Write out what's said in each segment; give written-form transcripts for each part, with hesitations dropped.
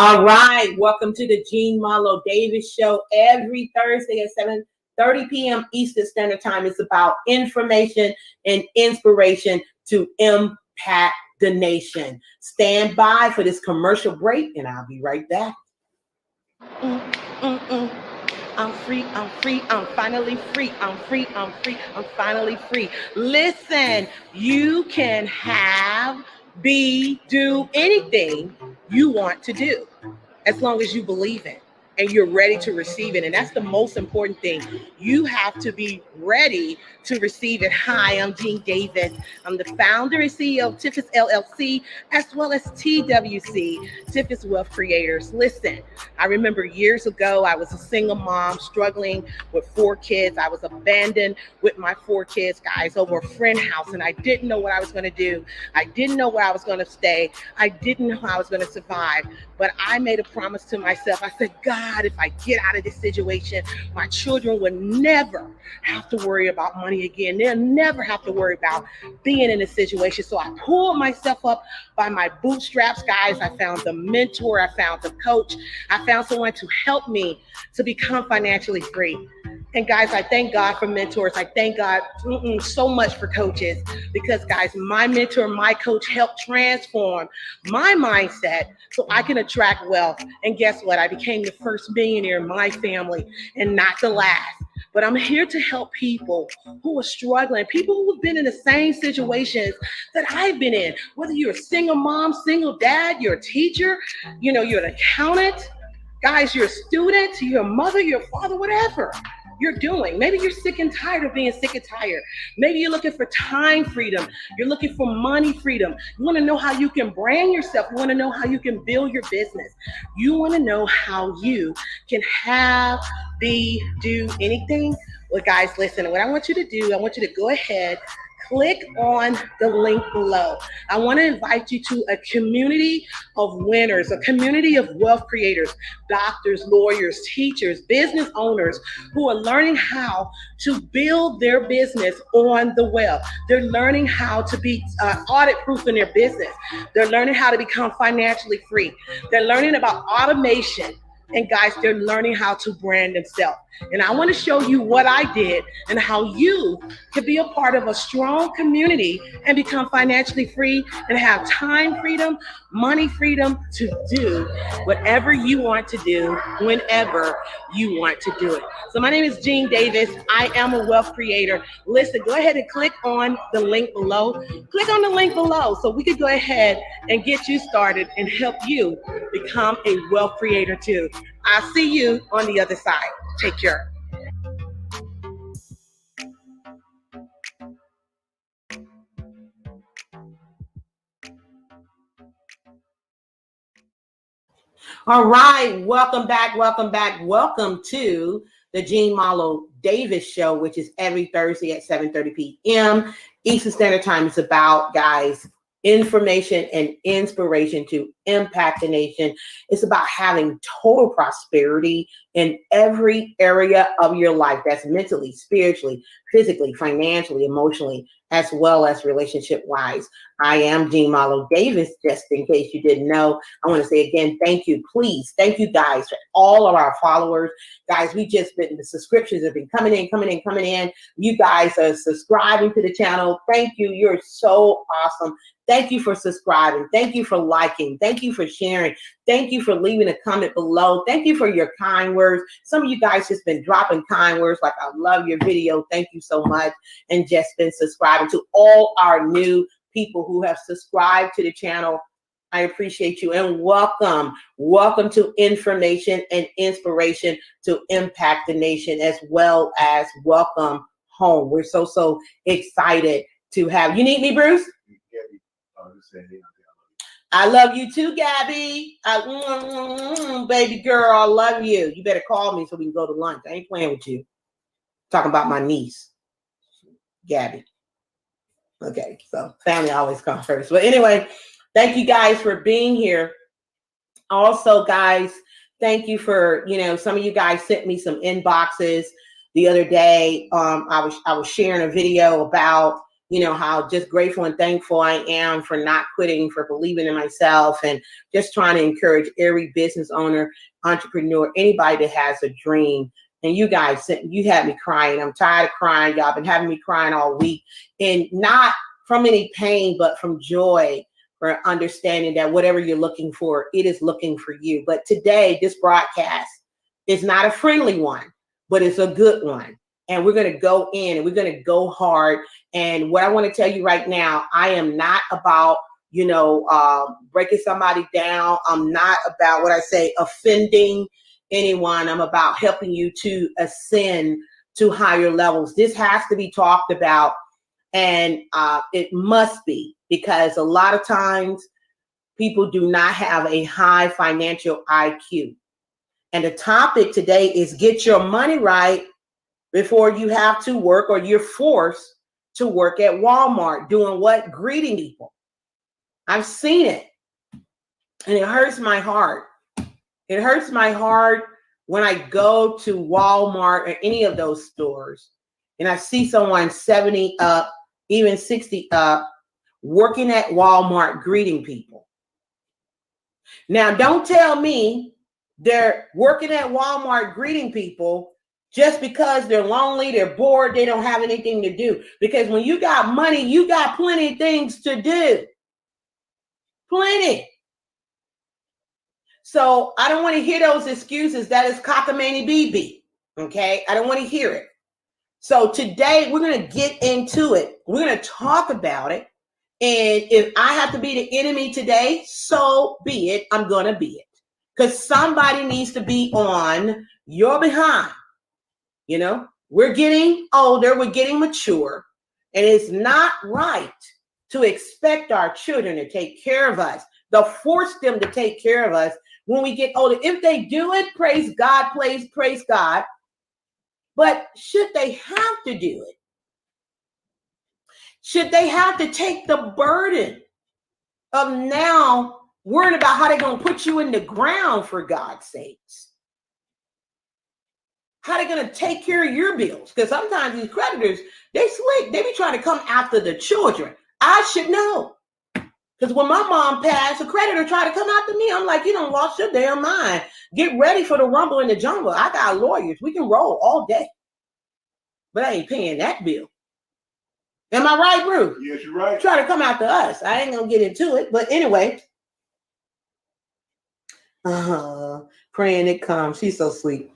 All right, welcome to the Jean Marlo Davis Show. Every Thursday at 7:30 p.m. Eastern Standard Time. It's about information and inspiration to impact the nation. Stand by for this commercial break, and I'll be right back. I'm free, I'm free, I'm finally free, I'm free, I'm free, I'm finally free. Listen, you can have, be, do anything you want to do as long as you believe it and you're ready to receive it. And that's the most important thing. You have to be ready to receive it. Hi, I'm Jean Davis. I'm the founder and CEO of Tiffis LLC, as well as TWC, Tiffis Wealth Creators. Listen, I remember years ago, I was a single mom struggling with 4 kids. I was abandoned with my 4 kids, guys, over a friend house, and I didn't know what I was going to do. I didn't know where I was going to stay. I didn't know how I was going to survive, but I made a promise to myself. I said, God, if I get out of this situation, my children will never have to worry about money again. They'll never have to worry about being in a situation. So I pulled myself up by my bootstraps, guys. I found the mentor. I found the coach. I found someone to help me to become financially free. And guys, I thank God for mentors. I thank God so much for coaches, because guys, my mentor, my coach helped transform my mindset so I can attract wealth. And guess what? I became the first millionaire in my family and not the last. But I'm here to help people who are struggling, people who have been in the same situations that I've been in. Whether you're a single mom, single dad, you're a teacher, you're an accountant, guys, you're a student, you're a mother, you're a father, whatever you're doing. Maybe you're sick and tired of being sick and tired. Maybe you're looking for time freedom. You're looking for money freedom. You want to know how you can brand yourself. You want to know how you can build your business. You want to know how you can have, be, do anything. Well, guys, listen, what I want you to do, I want you to go ahead, click on the link below. I want to invite you to a community of winners, a community of wealth creators, doctors, lawyers, teachers, business owners who are learning how to build their business on the web. They're learning how to be audit proof in their business. They're learning how to become financially free. They're learning about automation. And guys, they're learning how to brand themselves. And I want to show you what I did and how you can be a part of a strong community and become financially free and have time freedom, money freedom to do whatever you want to do whenever you want to do it. So my name is Jean Davis. I am a wealth creator. Listen, go ahead and click on the link below. Click on the link below so we can go ahead and get you started and help you become a wealth creator too. I'll see you on the other side. Take care. All right, welcome back, welcome back. Welcome to the Jean Marlo Davis Show, which is every Thursday at 7:30 p.m. Eastern Standard Time. It's about, guys, information and inspiration to impact the nation. It's about having total prosperity in every area of your life. That's mentally, spiritually, physically, financially, emotionally, as well as relationship wise. I am Jean Marlo Davis, just in case you didn't know. I want to say again, thank you. Please, thank you guys for all of our followers. Guys, the subscriptions have been coming in. You guys are subscribing to the channel. Thank you. You're so awesome. Thank you for subscribing. Thank you for liking. Thank you for sharing. Thank you for leaving a comment below. Thank you for your kind words. Some of you guys just been dropping kind words like, I love your video. Thank you so much. And just been subscribing. To all our new people who have subscribed to the channel, I appreciate you and welcome. Welcome to information and inspiration to impact the nation, as well as welcome home. We're so excited to have you. Need me, Bruce? I love you too, Gabby. Baby girl, I love you. You better call me so we can go to lunch. I ain't playing with you. Talking about my niece, Gabby. Okay, so family always comes first. But anyway, thank you guys for being here. Also, guys, thank you for, some of you guys sent me some inboxes the other day. I was sharing a video about how just grateful and thankful I am for not quitting, for believing in myself, and just trying to encourage every business owner, entrepreneur, anybody that has a dream. And you guys, you had me crying. I'm tired of crying. Y'all been having me crying all week, and not from any pain, but from joy, for understanding that whatever you're looking for, it is looking for you. But today, this broadcast is not a friendly one, but it's a good one. And we're going to go in and we're going to go hard. And what I want to tell you right now, I am not about, breaking somebody down. I'm not about offending anyone. I'm about helping you to ascend to higher levels. This has to be talked about, and it must be, because a lot of times people do not have a high financial IQ. And the topic today is get your money right before you have to work, or you're forced to work at Walmart. Doing what? Greeting people. I've seen it, and it hurts my heart. It hurts my heart when I go to Walmart or any of those stores, and I see someone 70 up, even 60 up, working at Walmart greeting people. Now, don't tell me they're working at Walmart greeting people just because they're lonely, they're bored, they don't have anything to do. Because when you got money, you got plenty of things to do. Plenty. So I don't want to hear those excuses. That is cockamamie BB. Okay? I don't want to hear it. So today we're going to get into it. We're going to talk about it. And if I have to be the enemy today, so be it. I'm going to be it. Because somebody needs to be on your behind. We're getting older, we're getting mature, and it's not right to expect our children to take care of us, to force them to take care of us when we get older. If they do it, praise God, praise God. But should they have to do it? Should they have to take the burden of now worrying about how they're going to put you in the ground, for God's sakes? How they going to take care of your bills? Because sometimes these creditors, they slick. They be trying to come after the children. I should know. Because when my mom passed, a creditor tried to come after me. I'm like, you done lost your damn mind. Get ready for the rumble in the jungle. I got lawyers. We can roll all day. But I ain't paying that bill. Am I right, Bruce? Yes, you're right. Try to come after us. I ain't going to get into it. But anyway. Praying it comes. She's so sweet.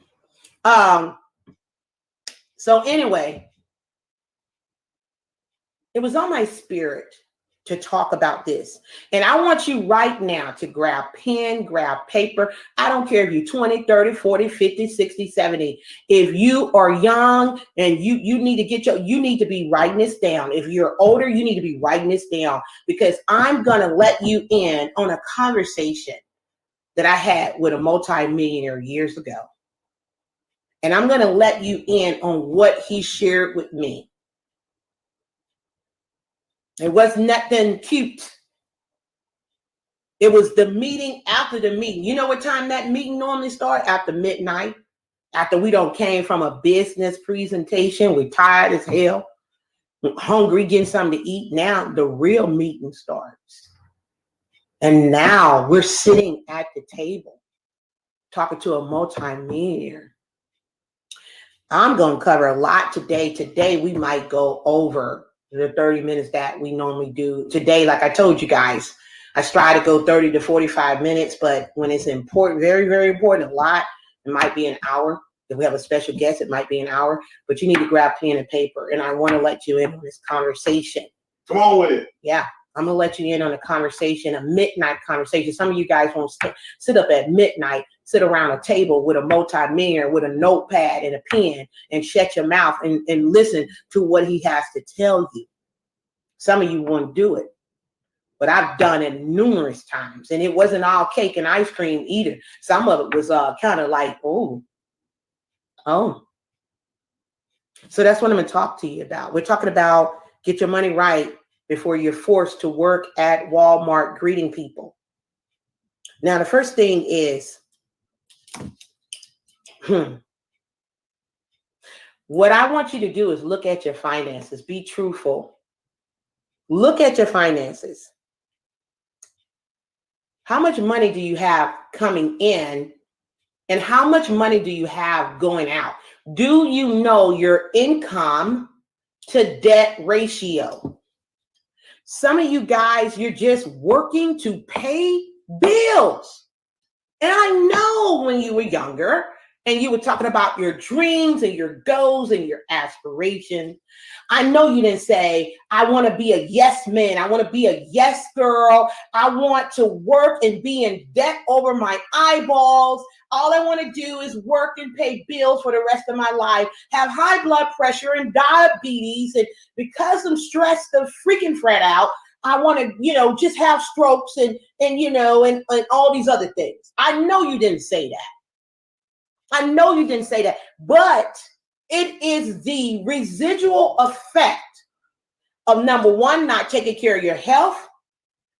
So anyway, it was on my spirit to talk about this. And I want you right now to grab pen, grab paper. I don't care if you're 20, 30, 40, 50, 60, 70. If you are young and you need to you need to be writing this down. If you're older, you need to be writing this down, because I'm going to let you in on a conversation that I had with a multimillionaire years ago. And I'm going to let you in on what he shared with me. It was nothing cute. It was the meeting after the meeting. You know what time that meeting normally starts? After midnight. After we don't came from a business presentation. We're tired as hell. Hungry, getting something to eat. Now the real meeting starts. And now we're sitting at the table talking to a multimillionaire. I'm going to cover a lot today. Today, we might go over the 30 minutes that we normally do. Today, like I told you guys, I strive to go 30 to 45 minutes, but when it's important, very, very important, a lot, it might be an hour. If we have a special guest, it might be an hour, but you need to grab pen and paper, and I want to let you in on this conversation. Come on with it. Yeah. I'm going to let you in on a conversation, a midnight conversation. Some of you guys won't sit up at midnight, sit around a table with a multimillionaire with a notepad and a pen and shut your mouth and listen to what he has to tell you. Some of you won't do it, but I've done it numerous times, and it wasn't all cake and ice cream either. Some of it was kind of like, oh. So that's what I'm going to talk to you about. We're talking about get your money right before you're forced to work at Walmart greeting people. Now, the first thing is, what I want you to do is look at your finances. Be truthful. Look at your finances. How much money do you have coming in, and how much money do you have going out? Do you know your income to debt ratio? Some of you guys, you're just working to pay bills. And I know when you were younger and you were talking about your dreams and your goals and your aspirations, I know you didn't say, I want to be a yes man. I want to be a yes girl. I want to work and be in debt over my eyeballs. All I want to do is work and pay bills for the rest of my life, have high blood pressure and diabetes. And because I'm stressed the freaking fret out, I want to, just have strokes and all these other things. I know you didn't say that. I know you didn't say that, but it is the residual effect of, number one, not taking care of your health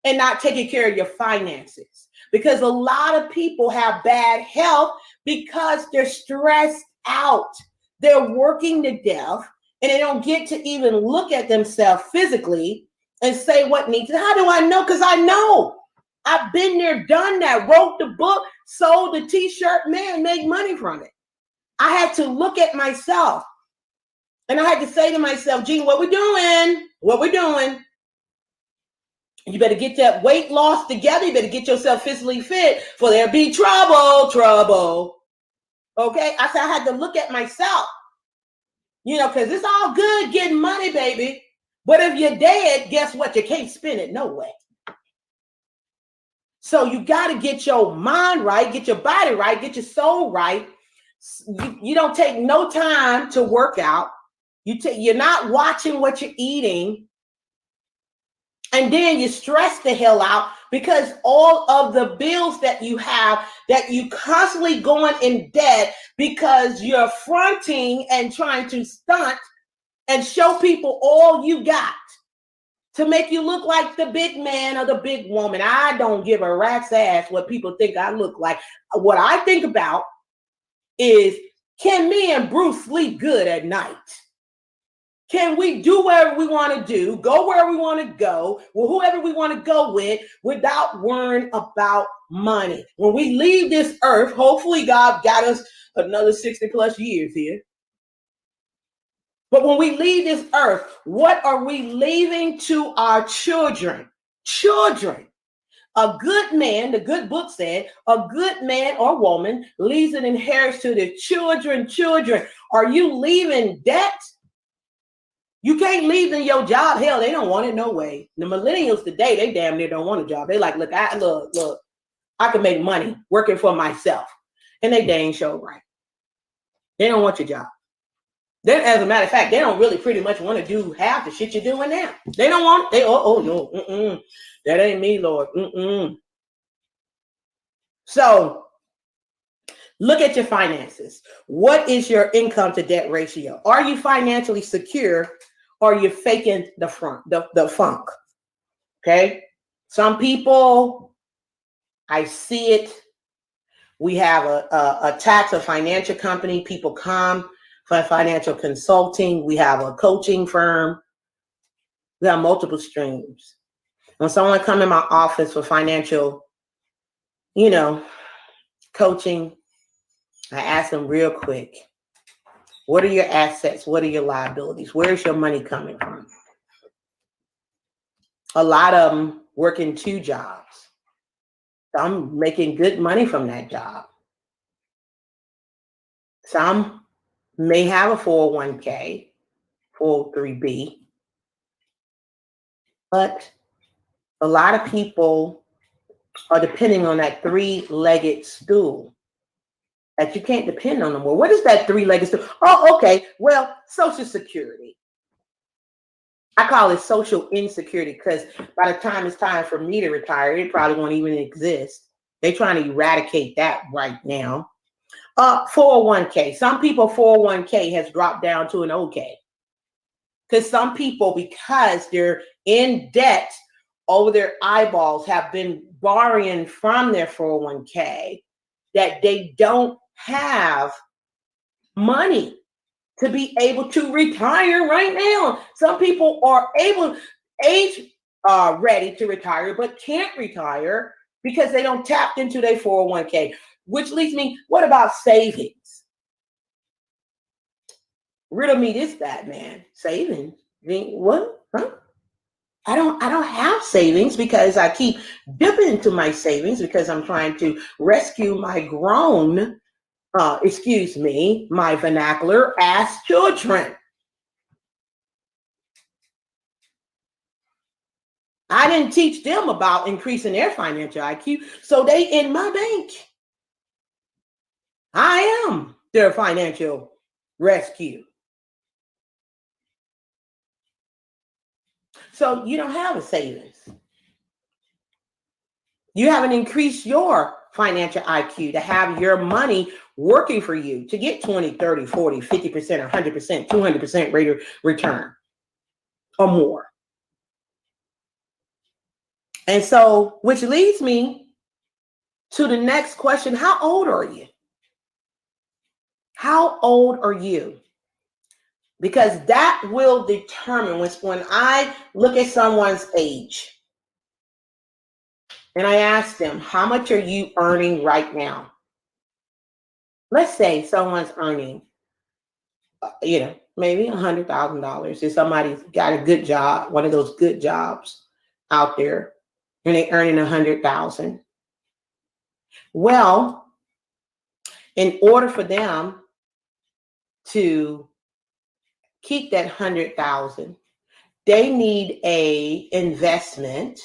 and not taking care of your finances. Because a lot of people have bad health because they're stressed out. They're working to death and they don't get to even look at themselves physically and say what needs. How do I know? Because I know. I've been there, done that, wrote the book, sold the t-shirt, man, make money from it. I had to look at myself and I had to say to myself, Gene, what we doing? What we doing? You better get that weight loss together. You better get yourself physically fit for there'll be trouble. Okay? I said I had to look at myself, because it's all good getting money, baby. But if you're dead, guess what? You can't spend it no way. So you got to get your mind right, get your body right, get your soul right. You don't take no time to work out. You're not watching what you're eating. And then you stress the hell out because all of the bills that you have, that you constantly going in debt because you're fronting and trying to stunt and show people all you got to make you look like the big man or the big woman. I don't give a rat's ass what people think I look like. What I think about is, can me and Bruce sleep good at night? Can we do whatever we want to do, go where we want to go, with whoever we want to go with, without worrying about money? When we leave this earth, hopefully God got us another 60 plus years here. But when we leave this earth, what are we leaving to our children? Children. A good man, the good book said, a good man or woman leaves an inheritance to their children. Are you leaving debt? You can't leave in your job. Hell, they don't want it no way. The millennials today, they damn near don't want a job. They like, look, I can make money working for myself. And they dang sure right. They don't want your job. Then, as a matter of fact, they don't really pretty much want to do half the shit you're doing now. They don't want, no, that ain't me, Lord. So look at your finances. What is your income to debt ratio? Are you financially secure or are you faking the funk? Okay. Some people, I see it. We have a tax, a financial company. People come for financial consulting. We have a coaching firm. We have multiple streams. When someone come in my office for financial, coaching, I ask them real quick, what are your assets? What are your liabilities? Where's your money coming from? A lot of them working 2 jobs. Some making good money from that job. Some may have a 401k, 403b, but a lot of people are depending on that 3-legged stool that you can't depend on no more. What is that 3-legged stool? Oh, okay. Well, Social Security. I call it social insecurity because by the time it's time for me to retire, it probably won't even exist. They're trying to eradicate that right now. 401k. Some people 401k has dropped down to an okay. Because some people, because they're in debt over their eyeballs, have been borrowing from their 401k that they don't have money to be able to retire right now. Some people are able, age ready to retire, but can't retire because they don't tap into their 401k. Which leads me, what about savings? Riddle me this, Batman. Savings? What? Huh? I don't have savings because I keep dipping into my savings because I'm trying to rescue my grown, my vernacular ass children. I didn't teach them about increasing their financial IQ, so they in my bank. I am their financial rescue. So you don't have a savings. You haven't increased your financial IQ to have your money working for you to get 20, 30, 40, 50%, 100%, 200% rate of return or more. And so, which leads me to the next question. How old are you? How old are you? Because that will determine when I look at someone's age and I ask them, how much are you earning right now? Let's say someone's earning, maybe $100,000. If somebody's got a good job, one of those good jobs out there, and they're earning $100,000. Well, in order for them to keep that $100,000, they need a investment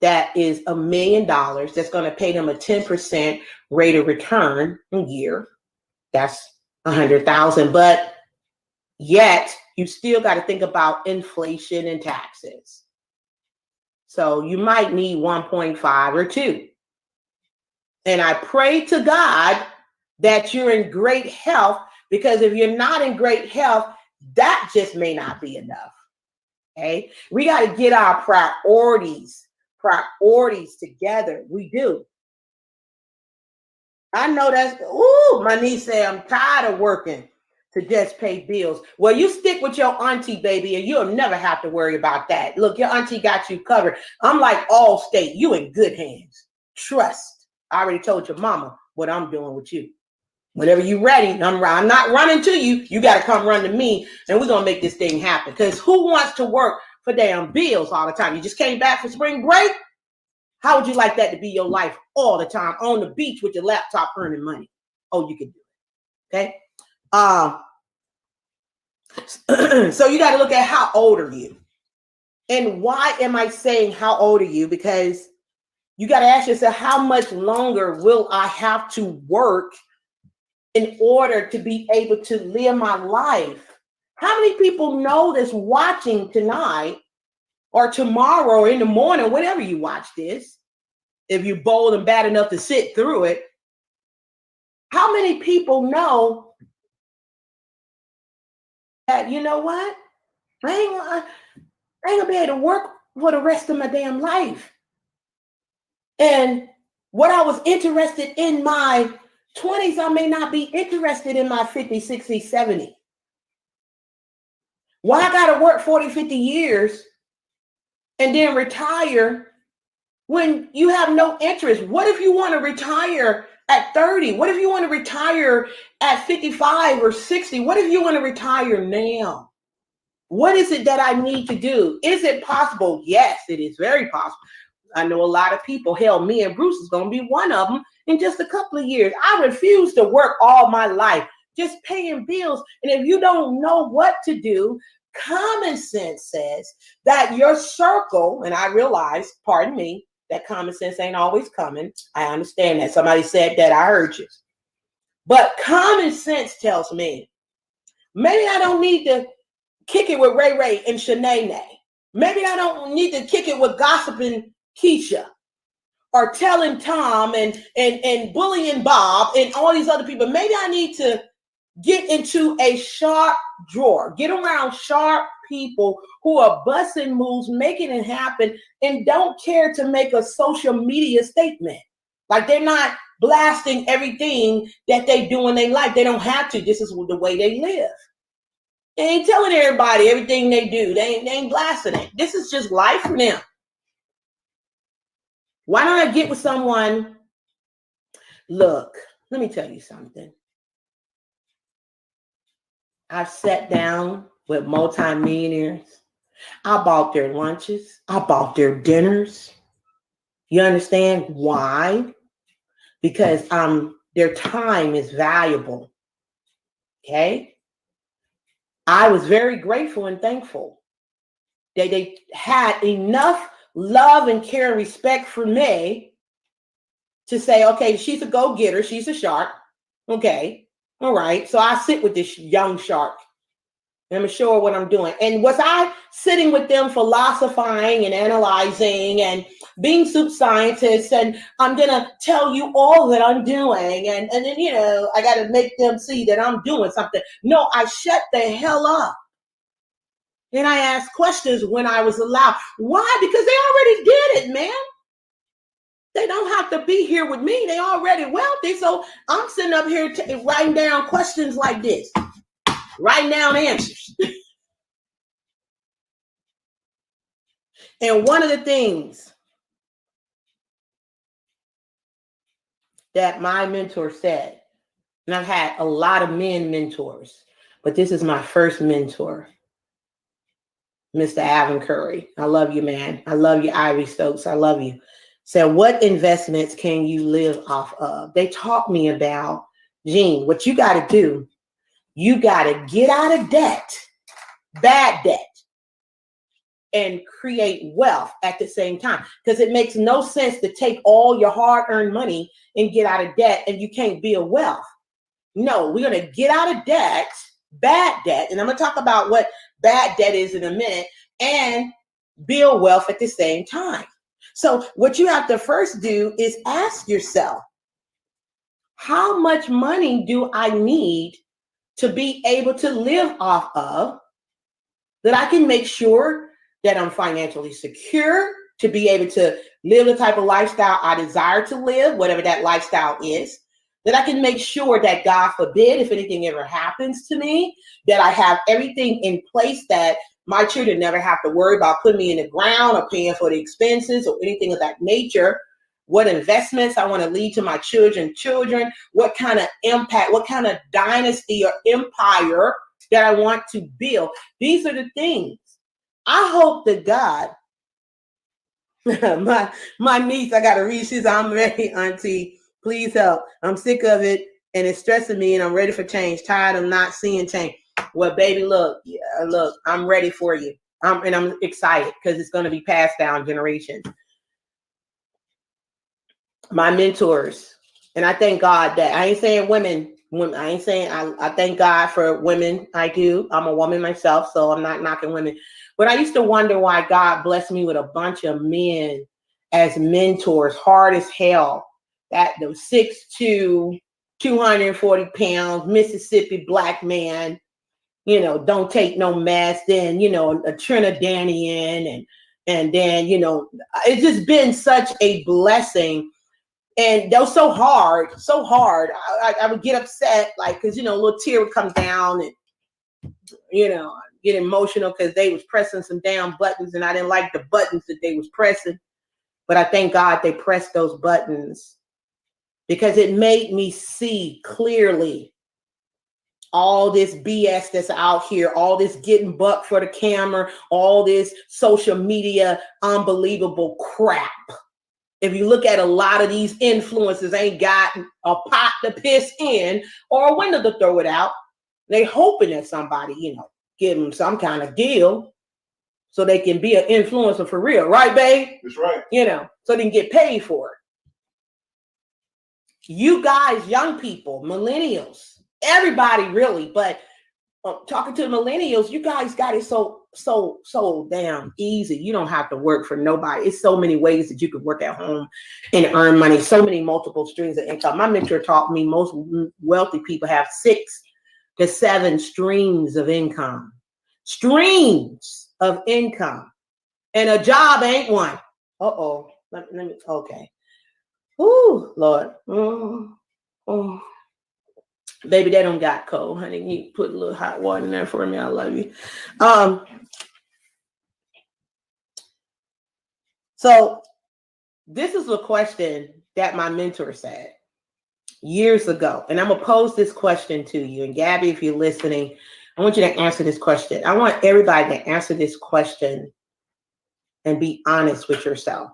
that is $1 million that's going to pay them a 10% rate of return a year. That's $100,000, but yet you still got to think about inflation and taxes. So you might need 1.5 or 2. And I pray to God that you're in great health, because if you're not in great health, that just may not be enough. Okay? We got to get our priorities together. We do. I know that's, my niece said, I'm tired of working to just pay bills. Well, you stick with your auntie, baby, and you'll never have to worry about that. Look, your auntie got you covered. I'm like Allstate. You in good hands. Trust. I already told your mama what I'm doing with you. Whenever you're ready, I'm not running to you. You got to come run to me, and we're going to make this thing happen. Because who wants to work for damn bills all the time? You just came back from spring break? How would you like that to be your life all the time on the beach with your laptop earning money? Oh, you can do it. Okay. So you got to look at how old are you? And why am I saying how old are you? Because you got to ask yourself, how much longer will I have to work in order to be able to live my life? How many people know that's watching tonight or tomorrow or in the morning, whenever you watch this, if you're bold and bad enough to sit through it? How many people know that, you know what? I ain't gonna be able to work for the rest of my damn life. And what I was interested in my 20s, I may not be interested in my 50, 60, 70. Why I gotta work 40, 50 years and then retire when you have no interest? What if you want to retire at 30? What if you want to retire at 55 or 60? What if you want to retire now? What is it that I need to do? Is it possible? Yes, it is very possible. I know a lot of people, hell, me and Bruce is going to be one of them in just a couple of years. I refuse to work all my life just paying bills. And if you don't know what to do, common sense says that your circle, and I realize, pardon me, that common sense ain't always coming. I understand that. Somebody said that, I heard you. But common sense tells me, maybe I don't need to kick it with Ray Ray and Shanae. Maybe I don't need to kick it with gossiping Keisha or telling Tom and bullying Bob and all these other people. Maybe I need to get into a sharp drawer, get around sharp people who are busting moves, making it happen, and don't care to make a social media statement. Like, they're not blasting everything that they do in their life. They don't have to. This is the way they live. They ain't telling everybody everything they do. They ain't blasting it. This is just life for them. Why don't I get with someone? Look, let me tell you something. I've sat down with multimillionaires. I bought their lunches. I bought their dinners. You understand why? Because their time is valuable. Okay? I was very grateful and thankful that they had enough love and care and respect for me to say, okay, she's a go-getter. She's a shark. Okay. All right. So I sit with this young shark. And I'm sure what I'm doing. And was I sitting with them philosophizing and analyzing and being soup scientists, and I'm going to tell you all that I'm doing. And then, I got to make them see that I'm doing something. No, I shut the hell up. And I asked questions when I was allowed. Why? Because they already did it, man. They don't have to be here with me. They already wealthy. So I'm sitting up here writing down questions like this. Writing down answers. And one of the things that my mentor said, and I've had a lot of men mentors, but this is my first mentor, Mr. Alvin Curry. I love you, man. I love you, Ivy Stokes. I love you. Said, what investments can you live off of? They taught me about, Gene, what you got to do, you got to get out of debt, bad debt, and create wealth at the same time. Because it makes no sense to take all your hard-earned money and get out of debt and you can't build wealth. No, we're going to get out of debt, bad debt, and I'm going to talk about what bad debt is in a minute, and build wealth at the same time. So what you have to first do is ask yourself, how much money do I need to be able to live off of that I can make sure that I'm financially secure to be able to live the type of lifestyle I desire to live, whatever that lifestyle is, that I can make sure that, God forbid, if anything ever happens to me, that I have everything in place that my children never have to worry about putting me in the ground or paying for the expenses or anything of that nature. What investments I want to leave to my children, what kind of impact, what kind of dynasty or empire that I want to build. These are the things. I hope that God, my niece, I got to read, she's, I'm ready, auntie, please help. I'm sick of it and it's stressing me and I'm ready for change, tired of not seeing change. Well, baby, look, I'm ready for you. And I'm excited because it's going to be passed down generations. My mentors, and I thank God that I ain't saying women, I ain't saying, I thank God for women. I do. I'm a woman myself, so I'm not knocking women. But I used to wonder why God blessed me with a bunch of men as mentors, hard as hell. That those 6'2", 240 pounds, Mississippi black man, don't take no mess. Then, a Trinidadian and then, it's just been such a blessing. And that was so hard. I would get upset, like, because, a little tear would come down and, get emotional because they was pressing some damn buttons and I didn't like the buttons that they was pressing. But I thank God they pressed those buttons because it made me see clearly all this BS that's out here, all this getting buck for the camera, all this social media, unbelievable crap. If you look at a lot of these influencers, ain't got a pot to piss in or a window to throw it out. They hoping that somebody, give them some kind of deal so they can be an influencer for real. Right, babe? That's right. So they can get paid for it. You guys, young people, millennials, everybody really, but talking to the millennials, you guys got it so damn easy. You don't have to work for nobody. It's so many ways that you could work at home and earn money. So many multiple streams of income. My mentor taught me most wealthy people have 6 to 7 streams of income. Streams of income. And a job ain't one. Uh-oh. Let me, okay. Ooh, Lord. Baby, they don't got cold, honey. You put a little hot water in there for me. I love you. So this is a question that my mentor said years ago. And I'm going to pose this question to you. And Gabby, if you're listening, I want you to answer this question. I want everybody to answer this question and be honest with yourself.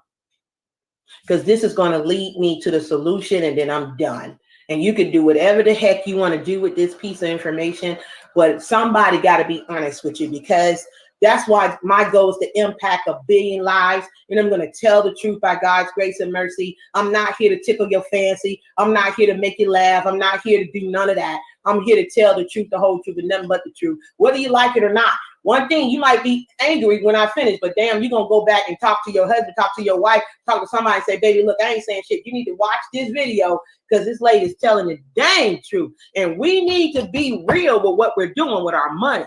Because this is going to lead me to the solution, and then I'm done. And you can do whatever the heck you want to do with this piece of information, but somebody got to be honest with you, because that's why my goal is to impact 1 billion lives. And I'm going to tell the truth by God's grace and mercy. I'm not here to tickle your fancy. I'm not here to make you laugh. I'm not here to do none of that. I'm here to tell the truth, the whole truth, and nothing but the truth, whether you like it or not. One thing, you might be angry when I finish, but damn, you're going to go back and talk to your husband, talk to your wife, talk to somebody and say, baby, look, I ain't saying shit. You need to watch this video because this lady is telling the dang truth. And we need to be real with what we're doing with our money.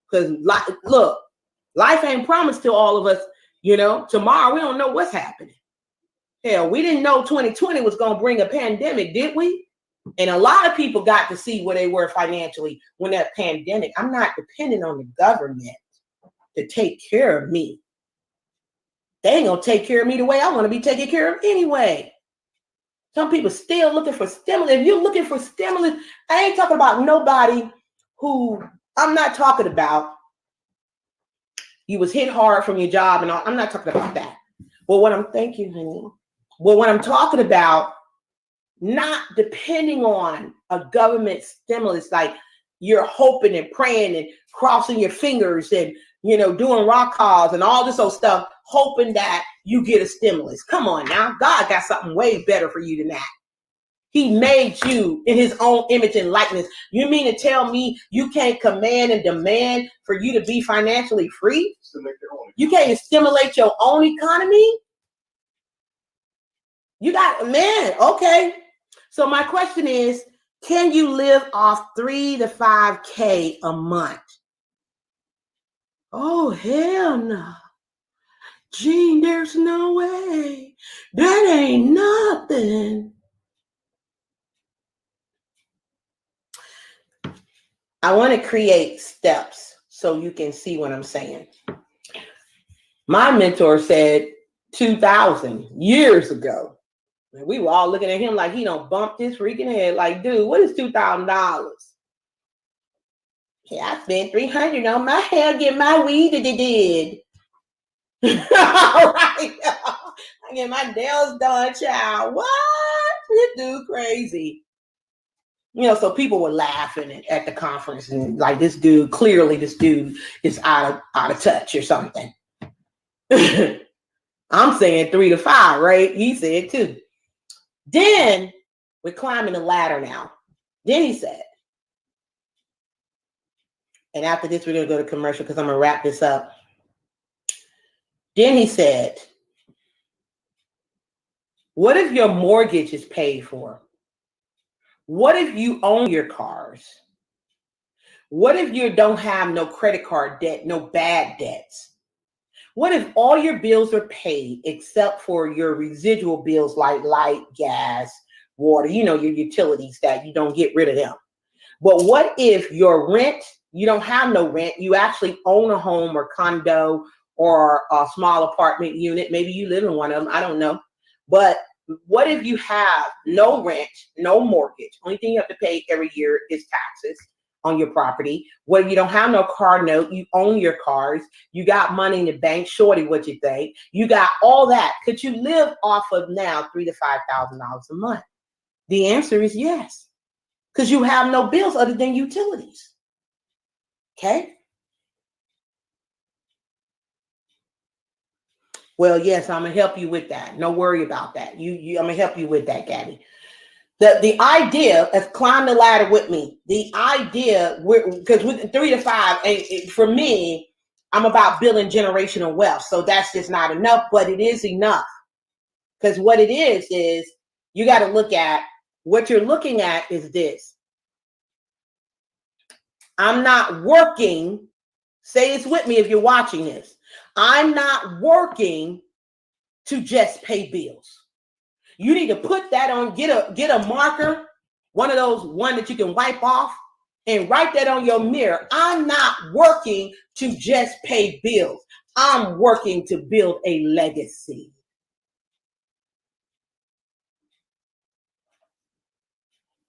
Because, look, life ain't promised to all of us, you know. Tomorrow, we don't know what's happening. Hell, we didn't know 2020 was going to bring a pandemic, did we? And a lot of people got to see where they were financially when that pandemic. I'm not dependent on the government to take care of me. They ain't going to take care of me the way I want to be taken care of anyway. Some people still looking for stimulus. If you're looking for stimulus, I ain't talking about nobody who, I'm not talking about you was hit hard from your job and all. I'm not talking about that. Well, thank you, honey. Well, what I'm talking about, not depending on a government stimulus, like you're hoping and praying and crossing your fingers and, you know, doing rock calls and all this old stuff, hoping that you get a stimulus. Come on now. God got something way better for you than that. He made you in his own image and likeness. You mean to tell me you can't command and demand for you to be financially free? You can't stimulate your own economy? You got, man, okay. So my question is, can you live off 3 to 5K a month? Oh, hell no. Gene, there's no way. That ain't nothing. I want to create steps so you can see what I'm saying. My mentor said 2000 years ago. And we were all looking at him like he don't bump his freaking head. Like, dude, what is $2,000? Yeah, I spent $300 on my hair, get my weed that they did. All right. I get my nails done, child. What? This dude crazy. You know, so people were laughing at the conference and like, this dude is out of touch or something. I'm saying 3 to 5, right? He said 2. Then we're climbing the ladder now. Then he said, and after this, we're going to go to commercial because I'm going to wrap this up. Then he said, what if your mortgage is paid for? What if you own your cars? What if you don't have no credit card debt, no bad debts? What if all your bills are paid except for your residual bills like light, gas, water, you know, your utilities that you don't get rid of them? But what if your rent, you don't have no rent, you actually own a home or condo or a small apartment unit, maybe you live in one of them, I don't know. But what if you have no rent, no mortgage? Only thing you have to pay every year is taxes on your property. Well, you don't have no car note, you own your cars, you got money in the bank, shorty, what you think? You got all that. Could you live off of now $3,000 to $5,000 a month? The answer is yes, because you have no bills other than utilities. Okay. Well, yes, I'm gonna help you with that. No worry about that. I'm gonna help you with that, Gabby. The idea of climb the ladder with me. The idea, because with 3 to 5, for me, I'm about building generational wealth. So that's just not enough, but it is enough. Because what it is you got to look at what you're looking at is this. I'm not working. Say this with me if you're watching this. I'm not working to just pay bills. You need to put that on, get a marker one of those one that you can wipe off and write that on your mirror. I'm not working to just pay bills. I'm working to build a legacy.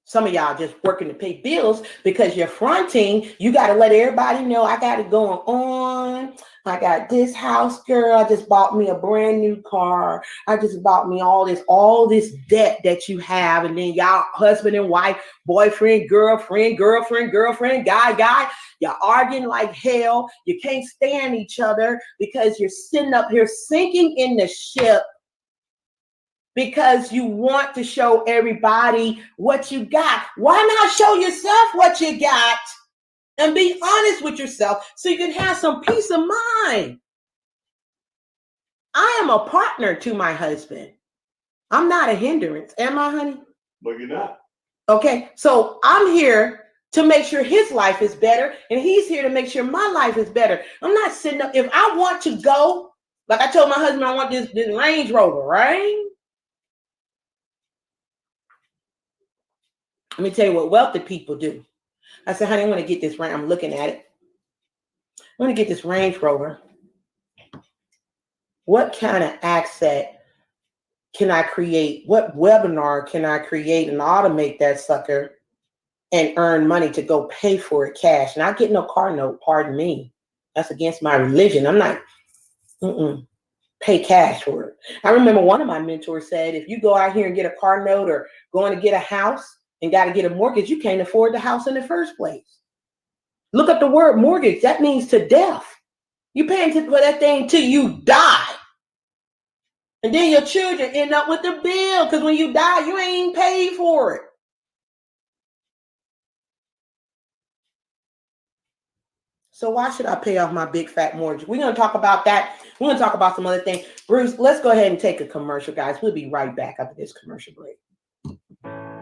Some of y'all just working to pay bills because you're fronting. You got to let everybody know I got it going on. I got this house, girl. I just bought me a brand new car. I just bought me all this debt that you have. And then y'all husband and wife, boyfriend, girlfriend, guy. You're arguing like hell. You can't stand each other because you're sitting up here sinking in the ship because you want to show everybody what you got. Why not show yourself what you got and be honest with yourself so you can have some peace of mind? I am a partner to my husband. I'm not a hindrance. Am I, honey? No, you're not. Okay, so I'm here to make sure his life is better, and he's here to make sure my life is better. I'm not sitting up. If I want to go, like I told my husband, I want this Range Rover, right? Let me tell you what wealthy people do. I said, honey, I want to get this. I'm looking at it. I want to get this Range Rover. What kind of asset can I create? What webinar can I create and automate that sucker and earn money to go pay for it cash? Not get no car note, pardon me. That's against my religion. I'm not, pay cash for it. I remember one of my mentors said, if you go out here and get a car note or going to get a house and got to get a mortgage, you can't afford the house in the first place. Look up the word mortgage. That means to death. You paying for that thing till you die. And then your children end up with the bill because when you die, you ain't paid for it. So why should I pay off my big fat mortgage? We're going to talk about that. We're going to talk about some other things. Bruce, let's go ahead and take a commercial, guys. We'll be right back after this commercial break.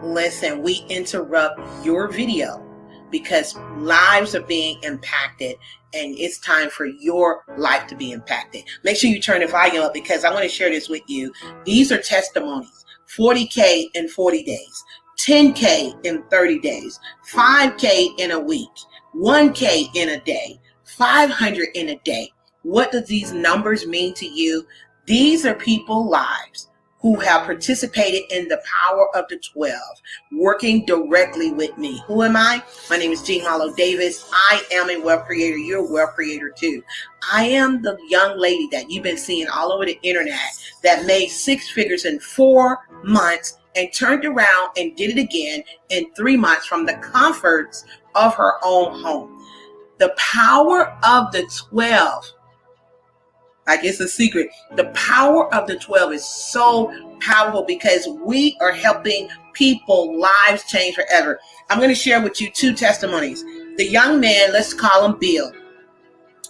Listen, we interrupt your video because lives are being impacted and it's time for your life to be impacted. Make sure you turn the volume up because I want to share this with you. These are testimonies. 40K in 40 days, 10K in 30 days, 5K in a week, 1K in a day, 500 in a day. What do these numbers mean to you? These are people's lives who have participated in the power of the 12, working directly with me. Who am I? My name is Jean Malo Davis. I am a wealth creator. You're a wealth creator too. I am the young lady that you've been seeing all over the internet that made 6 figures in 4 months and turned around and did it again in 3 months from the comforts of her own home. The power of the 12. Like it's a secret. The power of the 12 is so powerful because we are helping people lives change forever. I'm going to share with you 2 testimonies. The young man, let's call him Bill.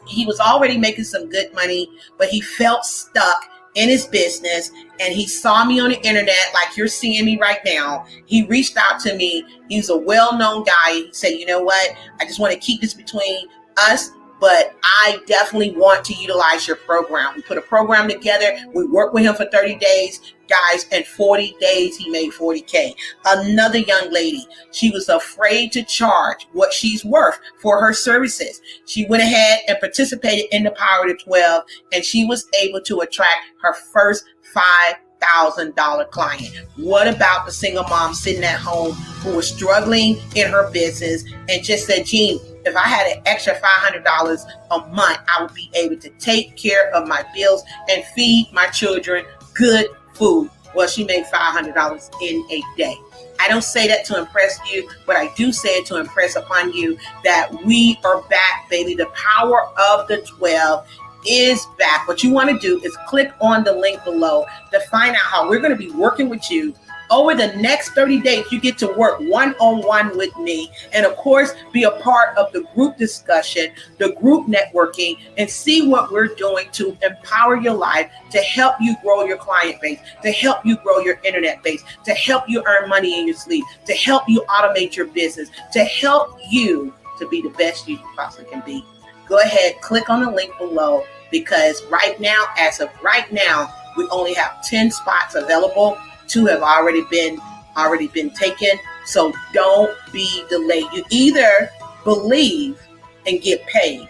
He was already making some good money, but he felt stuck in his business and he saw me on the internet like you're seeing me right now. He reached out to me. He's a well-known guy. He said, you know what? I just want to keep this between us, but I definitely want to utilize your program. We put a program together. We worked with him for 30 days. Guys, in 40 days, he made 40K. Another young lady, she was afraid to charge what she's worth for her services. She went ahead and participated in the Power of the 12, and she was able to attract her first $5,000 client. What about the single mom sitting at home who was struggling in her business and just said, Jean, if I had an extra $500 a month, I would be able to take care of my bills and feed my children good food. Well, she made $500 in a day. I don't say that to impress you, but I do say it to impress upon you that we are back, baby. The power of the 12 is back. What you want to do is click on the link below to find out how we're going to be working with you. Over the next 30 days, you get to work one-on-one with me and, of course, be a part of the group discussion, the group networking, and see what we're doing to empower your life, to help you grow your client base, to help you grow your internet base, to help you earn money in your sleep, to help you automate your business, to help you to be the best you possibly can be. Go ahead, click on the link below because right now, as of right now, we only have 10 spots available. 2 have already been taken. So don't be delayed. You either believe and get paid,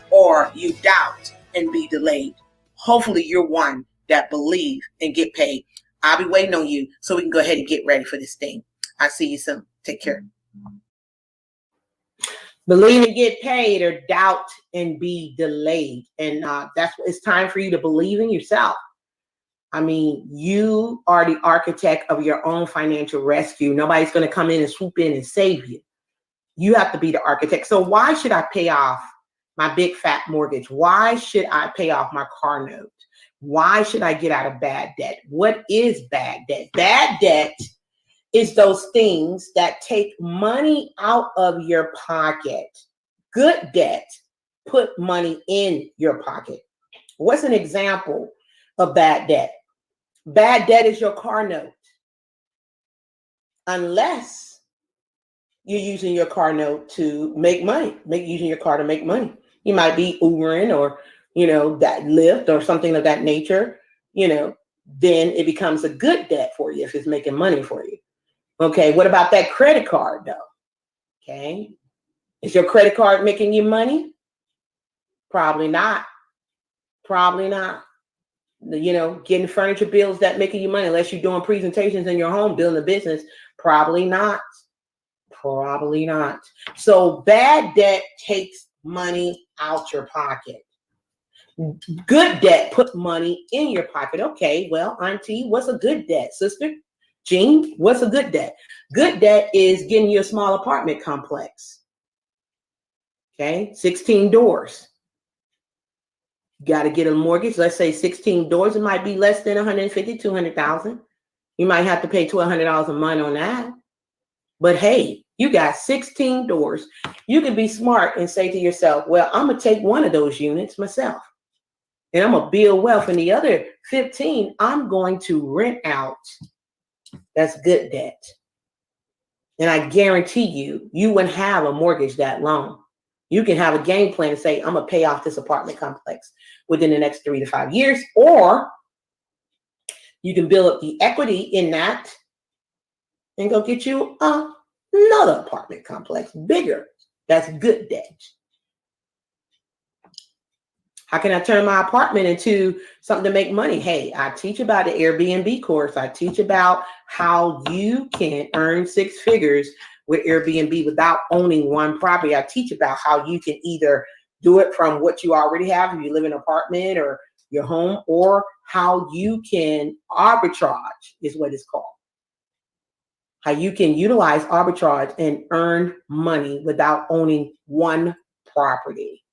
or you doubt and be delayed. Hopefully you're one that believe and get paid. I'll be waiting on you so we can go ahead and get ready for this thing. I'll see you soon. Take care. Believe and get paid, or doubt and be delayed. And that's what it's time for you to believe in yourself. I mean, you are the architect of your own financial rescue. Nobody's going to come in and swoop in and save you. You have to be the architect. So why should I pay off my big fat mortgage? Why should I pay off my car note? Why should I get out of bad debt? What is bad debt? Bad debt is those things that take money out of your pocket. Good debt put money in your pocket. What's an example of bad debt? Bad debt is your car note. Unless you're using your car note to make money, using your car to make money. You might be Ubering or, that Lyft or something of that nature, then it becomes a good debt for you if it's making money for you. Okay, what about that credit card though? Okay, is your credit card making you money? Probably not. Probably not. Getting furniture bills that making you money, unless you're doing presentations in your home, building a business. Probably not. Probably not. So bad debt takes money out your pocket. Good debt put money in your pocket. Okay, well, Auntie, what's a good debt? Sister Jean, what's a good debt? Good debt is getting you a small apartment complex. Okay, 16 doors. You got to get a mortgage. Let's say 16 doors. It might be less than 150, 200,000. You might have to pay $1,200 a month on that. But hey, you got 16 doors. You can be smart and say to yourself, well, I'm going to take one of those units myself, and I'm going to build wealth. And the other 15, I'm going to rent out. That's good debt. And I guarantee you wouldn't have a mortgage that long. You can have a game plan and say, I'm going to pay off this apartment complex within the next 3 to 5 years. Or you can build up the equity in that and go get you another apartment complex, bigger. That's good debt. How can I turn my apartment into something to make money? Hey, I teach about the Airbnb course. I teach about how you can earn 6 figures with Airbnb without owning one property. I teach about how you can either do it from what you already have, if you live in an apartment or your home, or how you can arbitrage is what it's called. How you can utilize arbitrage and earn money without owning one property.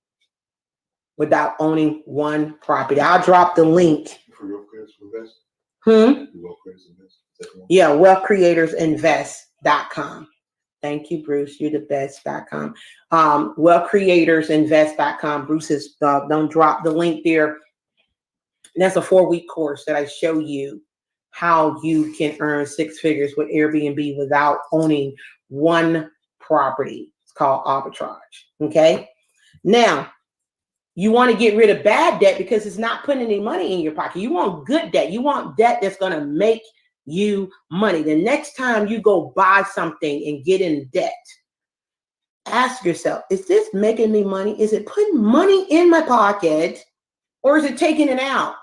Without owning one property. I'll drop the link. For Wealth Creators Invest? Wealth Creators Invest. Yeah, wealthcreatorsinvest.com. Thank you, Bruce. You're the best.com. Wealthcreatorsinvest.com. Bruce is don't drop the link there. And that's a 4-week course that I show you how you can earn 6 figures with Airbnb without owning one property. It's called arbitrage. Okay. Now, you want to get rid of bad debt because it's not putting any money in your pocket. You want good debt. You want debt that's going to make you money. The next time you go buy something and get in debt, ask yourself, is this making me money? Is it putting money in my pocket, or is it taking it out?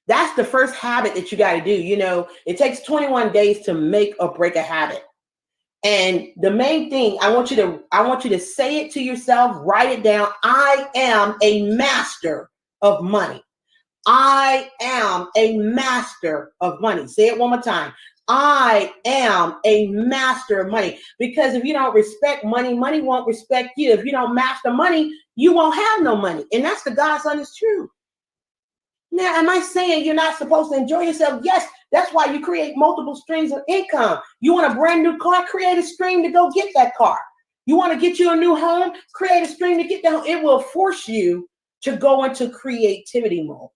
That's the first habit that you got to do. It takes 21 days to make or break a habit. And the main thing, I want you to say it to yourself, write it down. I am a master of money. I am a master of money. Say it one more time. I am a master of money. Because if you don't respect money, money won't respect you. If you don't master money, you won't have no money. And that's the God's honest truth. Now, am I saying you're not supposed to enjoy yourself? Yes, that's why you create multiple streams of income. You want a brand new car? Create a stream to go get that car. You want to get you a new home? Create a stream to get that home. It will force you to go into creativity mode.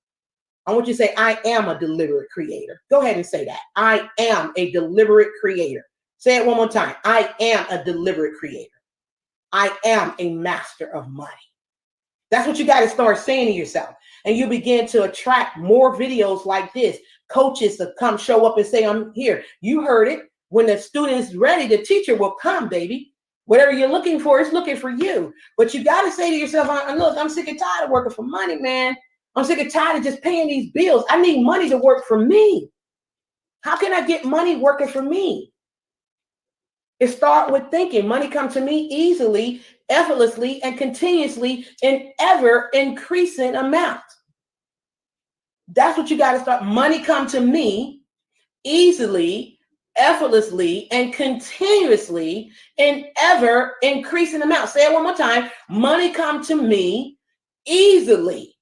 I want you to say, I am a deliberate creator. Go ahead and say that. I am a deliberate creator. Say it one more time. I am a deliberate creator. I am a master of money. That's what you got to start saying to yourself. And you begin to attract more videos like this. Coaches to come show up and say, I'm here. You heard it. when the student is ready, the teacher will come, baby. Whatever you're looking for is looking for you. But you got to say to yourself, look, I'm sick and tired of working for money, man. I'm sick and tired of just paying these bills. I need money to work for me. How can I get money working for me? It starts with thinking. Money comes to me easily, effortlessly, and continuously in ever increasing amount. That's what you got to start. Money come to me easily, effortlessly, and continuously in ever increasing amount. Say it one more time. Money come to me easily,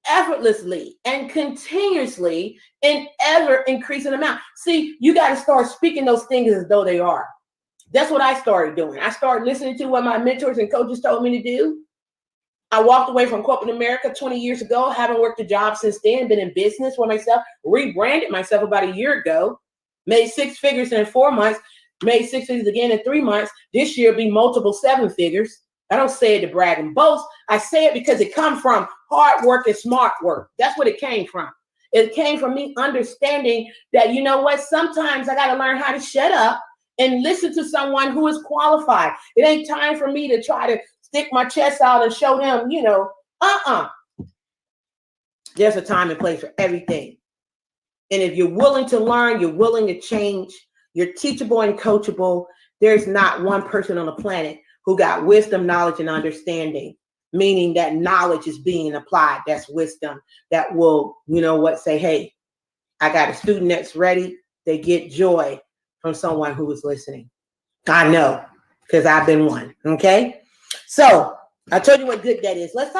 effortlessly, and continuously in ever increasing amount. See, you got to start speaking those things as though they are. That's what I started doing. I started listening to what my mentors and coaches told me to do. I walked away from corporate America 20 years ago. Haven't worked a job since then. Been in business for myself. Rebranded myself about a year ago. Made 6 figures in 4 months. Made 6 figures again in 3 months. This year be multiple 7 figures. I don't say it to brag and boast. I say it because it comes from hard work and smart work. That's what it came from. It came from me understanding that, you know what, sometimes I got to learn how to shut up and listen to someone who is qualified. It ain't time for me to try to stick my chest out and show them, There's a time and place for everything. And if you're willing to learn, you're willing to change, you're teachable and coachable, there's not one person on the planet who got wisdom, knowledge, and understanding, meaning that knowledge is being applied. That's wisdom that will, say, hey, I got a student that's ready. They get joy from someone who is listening. I know, because I've been one. Okay. So I told you what good that is. Let's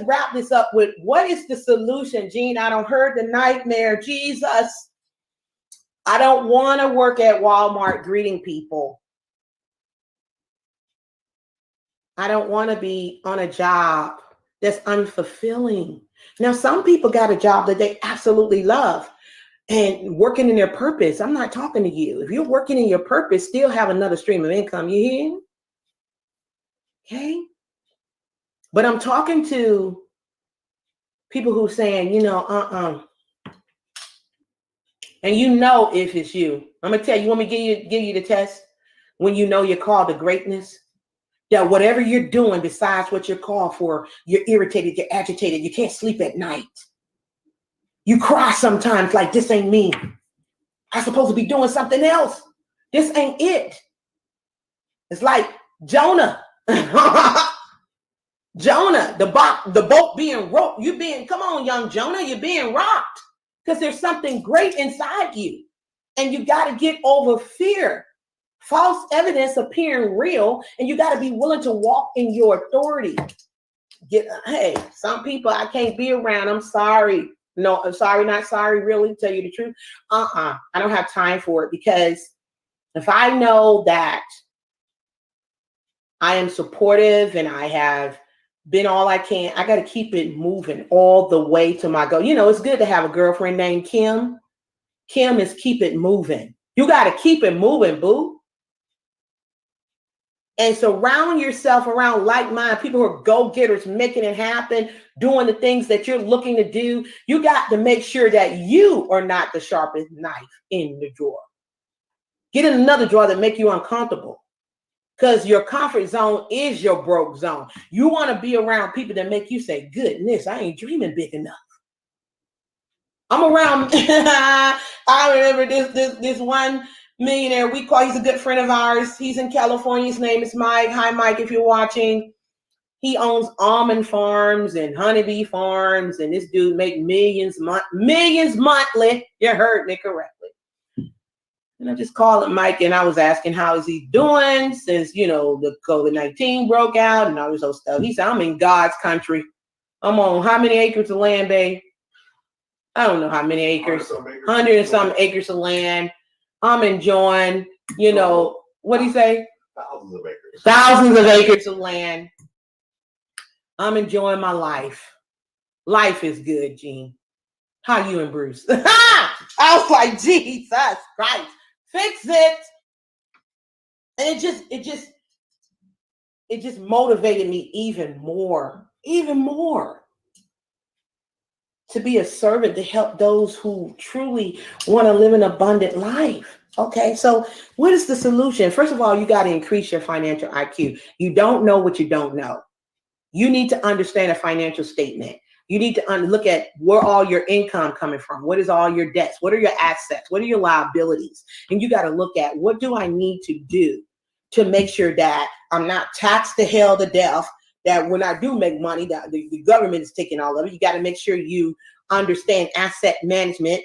wrap this up with what is the solution, Gene? I don't heard the nightmare. Jesus. I don't want to work at Walmart greeting people. I don't want to be on a job that's unfulfilling. Now, some people got a job that they absolutely love and working in their purpose. I'm not talking to you. If you're working in your purpose, still have another stream of income. You hear? Okay. But I'm talking to people who are saying, and if it's you, I'm going to tell you, want me to give you the test when you know you're called to greatness? That whatever you're doing besides what you're called for, you're irritated, you're agitated, you can't sleep at night. You cry sometimes like, this ain't me. I'm supposed to be doing something else. This ain't it. It's like Jonah. Jonah, the boat being rocked. Come on, young Jonah, you're being rocked because there's something great inside you. And you got to get over fear. False evidence appearing real, and you got to be willing to walk in your authority. Hey, some people I can't be around. I'm sorry. No, I'm sorry, not sorry, really, tell you the truth. I don't have time for it, because if I know that I am supportive and I have been all I can, I got to keep it moving all the way to my goal. It's good to have a girlfriend named Kim. Kim is keep it moving. You got to keep it moving, boo. And surround yourself around like-minded people who are go-getters, making it happen, doing the things that you're looking to do. You got to make sure that you are not the sharpest knife in the drawer. Get in another drawer that make you uncomfortable, because your comfort zone is your broke zone. You want to be around people that make you say, goodness, I ain't dreaming big enough. I'm around, I remember this one millionaire he's a good friend of ours. He's in California. His name is Mike. Hi, Mike, if you're watching. He owns almond farms and honeybee farms, and this dude make millions monthly. You heard me correctly. And I just called him Mike, and I was asking how is he doing since, the COVID-19 broke out and all this old stuff. He said, I'm in God's country. I'm on how many acres of land, babe? I don't know how many acres. 100 and some acres of land. I'm enjoying, what do you say? Thousands of acres. Thousands of acres of land. I'm enjoying my life. Life is good, Gene. How you and Bruce? I was like, Jesus Christ, fix it. And it just motivated me even more to be a servant, to help those who truly want to live an abundant life. Okay, so what is the solution? First of all, you got to increase your financial IQ. You don't know what you don't know. You need to understand a financial statement. You need to look at where all your income coming from. What is all your debts? What are your assets? What are your liabilities? And you got to look at, what do I need to do to make sure that I'm not taxed to hell to death, that when I do make money, that the government is taking all of it. You got to make sure you understand asset management,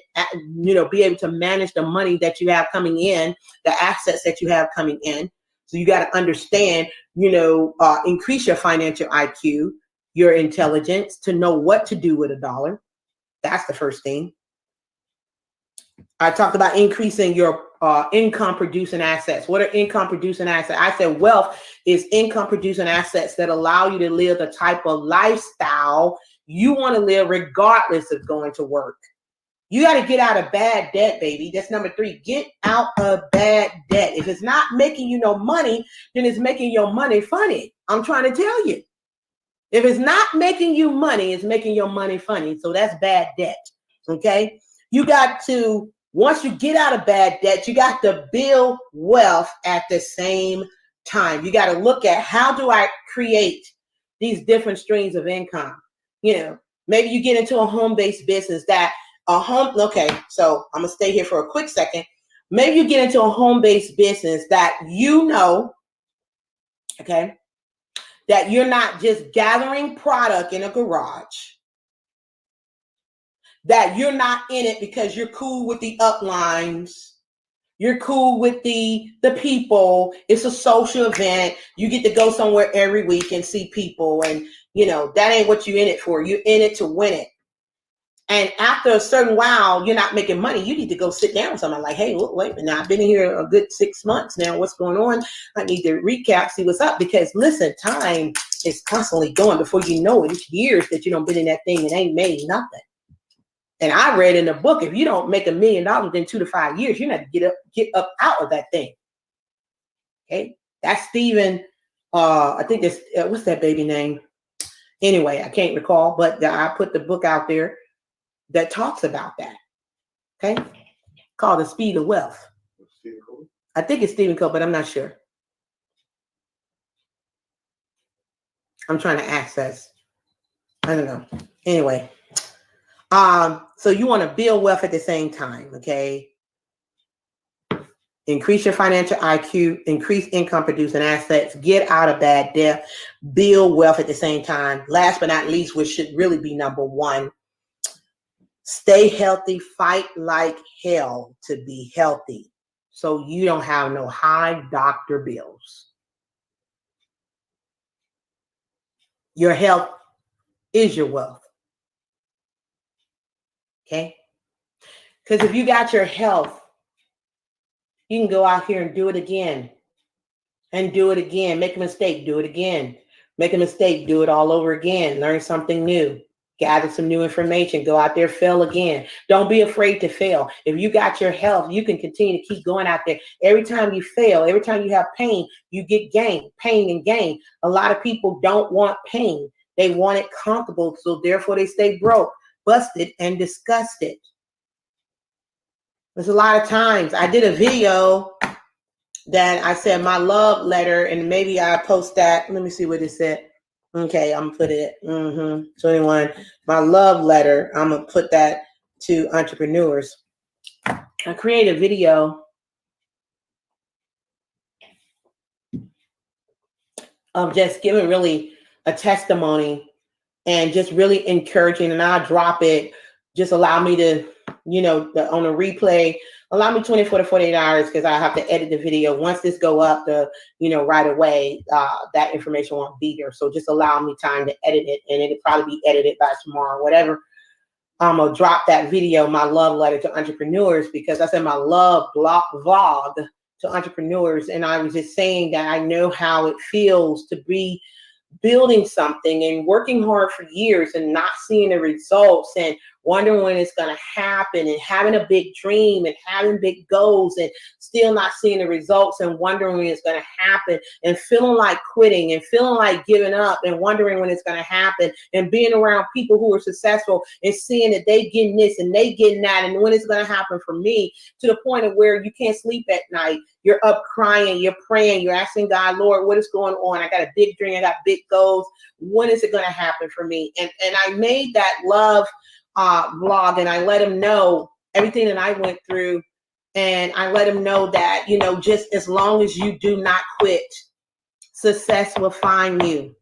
be able to manage the money that you have coming in, the assets that you have coming in. So you got to understand, increase your financial IQ, your intelligence to know what to do with a dollar. That's the first thing. I talked about increasing your income producing assets. What are income producing assets? I said wealth is income producing assets that allow you to live the type of lifestyle you want to live regardless of going to work. You got to get out of bad debt, baby. That's number 3. Get out of bad debt. If it's not making you no money, then it's making your money funny. I'm trying to tell you. If it's not making you money, it's making your money funny. So that's bad debt. Okay? You got to, once you get out of bad debt, you got to build wealth at the same time. You got to look at, how do I create these different streams of income? Maybe you get into a home-based business okay, so I'm going to stay here for a quick second. Maybe you get into a home-based business that okay, that you're not just gathering product in a garage, that you're not in it because you're cool with the uplines, you're cool with the people, it's a social event, you get to go somewhere every week and see people, and that ain't what you're in it for. You're in it to win it. And after a certain while, you're not making money. You need to go sit down with someone like, hey, wait a minute, I've been here a good 6 months now. What's going on? I need to recap, see what's up. Because listen, time is constantly going. Before you know it, it's years that you don't been in that thing and ain't made nothing. And I read in the book, if you don't make $1 million within 2 to 5 years, you're not to get up out of that thing. Okay, that's Stephen. I think that's what's that baby name? Anyway, I can't recall, but I put the book out there that talks about that. Okay, called The Speed of Wealth. I think it's Stephen Covey, but I'm not sure. I'm trying to access. I don't know. Anyway, so you want to build wealth at the same time. Okay, increase your financial IQ, increase income producing assets, get out of bad debt, build wealth at the same time. Last but not least, which should really be number 1. Stay healthy, fight like hell to be healthy, so you don't have no high doctor bills. Your health is your wealth. Okay? Because if you got your health, you can go out here and do it again. And do it again. Make a mistake, do it again. Make a mistake, do it all over again. Learn something new. Gather some new information. Go out there, fail again. Don't be afraid to fail. If you got your health, you can continue to keep going out there. Every time you fail, every time you have pain, you get gain, pain and gain. A lot of people don't want pain. They want it comfortable, so therefore they stay broke, busted, and disgusted. There's a lot of times. I did a video that I said my love letter, and maybe I post that. Let me see what it said. Okay, I'm gonna put it 21. My love letter, I'm gonna put that to entrepreneurs. I created a video of just giving really a testimony and just really encouraging, and I'll drop it. Just allow me to, on a replay, allow me 24 to 48 hours, because I have to edit the video. Once this go up, right away, that information won't be there. So just allow me time to edit it, and it'll probably be edited by tomorrow, whatever. I'm gonna drop that video, my love letter to entrepreneurs, because I said my love vlog to entrepreneurs, and I was just saying that I know how it feels to be building something and working hard for years and not seeing the results, and wondering when it's going to happen, and having a big dream and having big goals and still not seeing the results and wondering when it's going to happen, and feeling like quitting and feeling like giving up and wondering when it's going to happen, and being around people who are successful and seeing that they getting this and they getting that and when it's going to happen for me, to the point of where you can't sleep at night. You're up crying, you're praying, you're asking God, Lord, what is going on? I got a big dream, I got big goals. When is it going to happen for me? And I made that love vlog, and I let him know everything that I went through. And I let him know that, you know, just as long as you do not quit, success will find you.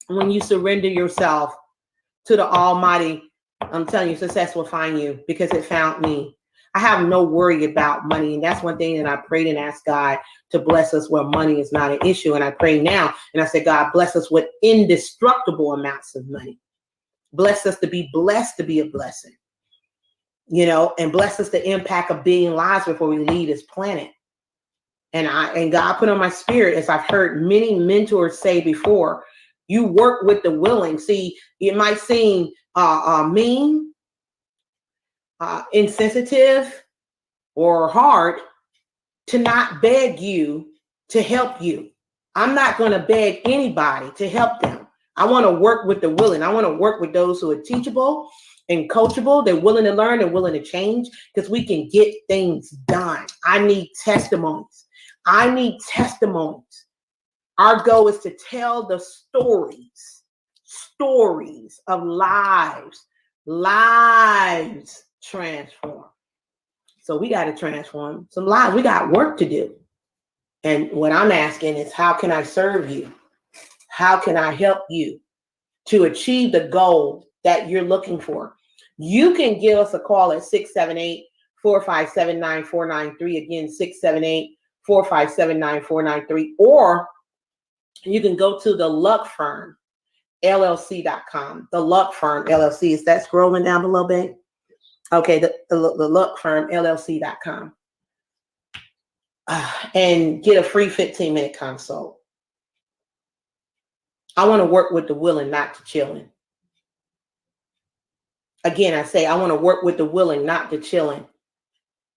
When you surrender yourself to the Almighty, I'm telling you, success will find you, because it found me. I have no worry about money. And that's one thing that I prayed and asked God to bless us where money is not an issue. And I pray now, and I say, God, bless us with indestructible amounts of money. Bless us to be blessed to be a blessing, you know, and bless us to impact 1 billion lives before we leave this planet. And God put on my spirit, as I've heard many mentors say before, you work with the willing. See, it might seem mean, insensitive, or hard to not beg you to help you. I'm not going to beg anybody to help them. I want to work with the willing. I want to work with those who are teachable and coachable. They're willing to learn and willing to change, because we can get things done. I need testimonies. I need testimonies. Our goal is to tell the stories of lives transformed. So we got to transform some lives. We got work to do. And what I'm asking is, how can I serve you? How can I help you to achieve the goal that you're looking for? You can give us a call at 678-457-9493. Again, 678-457-9493. Or you can go to the Luck Firm, LLC.com. The Luck Firm, LLC. Is that scrolling down below, babe? Okay, the Luck Firm, LLC.com. And get a free 15-minute consult. I want to work with the willing, not the chilling. Again, I say, I want to work with the willing, not the chilling.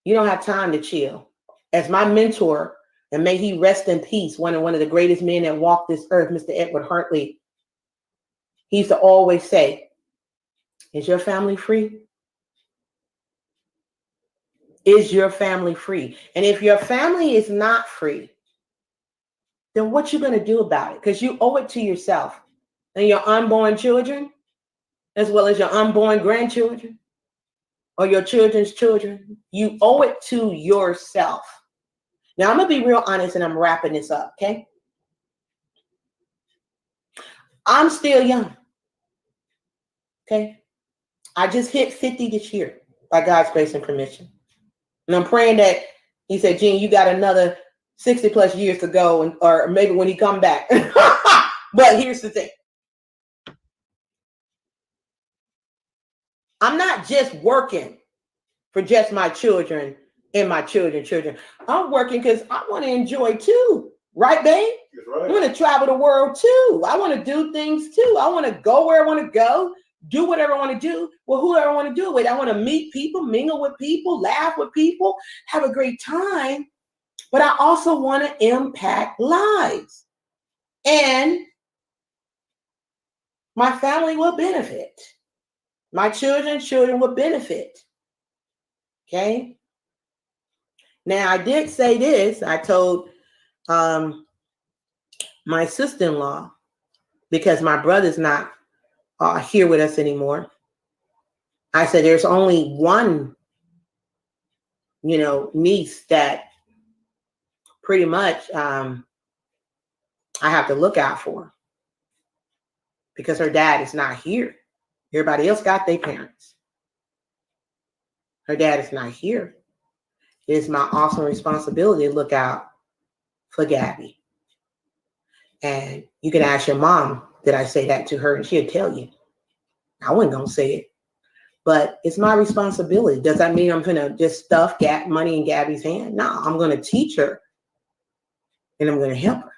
You don't have time to chill. As my mentor, and may he rest in peace, one of the greatest men that walked this earth, Mr. Edward Hartley, he used to always say, is your family free? Is your family free? And if your family is not free, then what you going to do about it? Because you owe it to yourself and your unborn children, as well as your unborn grandchildren or your children's children. You owe it to yourself. Now, I'm going to be real honest, and I'm wrapping this up, okay? I'm still young, okay? I just hit 50 this year by God's grace and permission. And I'm praying that he said, Gene, you got another 60 plus years to go, or maybe when he come back. But here's the thing. I'm not just working for just my children and my children's children. I'm working because I want to enjoy too. Right, babe? Right. I want to travel the world too. I want to do things too. I want to go where I want to go, do whatever I want to do, with whoever I want to do it with. I want to meet people, mingle with people, laugh with people, have a great time. But I also want to impact lives. And my family will benefit. My children will benefit. Okay? Now, I did say this. I told my sister-in-law, because my brother's not here with us anymore. I said, there's only one, niece that pretty much I have to look out for, because her dad is not here. Everybody else got their parents. Her dad is not here. It's my awesome responsibility to look out for Gabby. And you can ask your mom, did I say that to her? And she'll tell you. I wasn't going to say it. But it's my responsibility. Does that mean I'm going to just stuff money in Gabby's hand? No, I'm going to teach her. And I'm going to help her.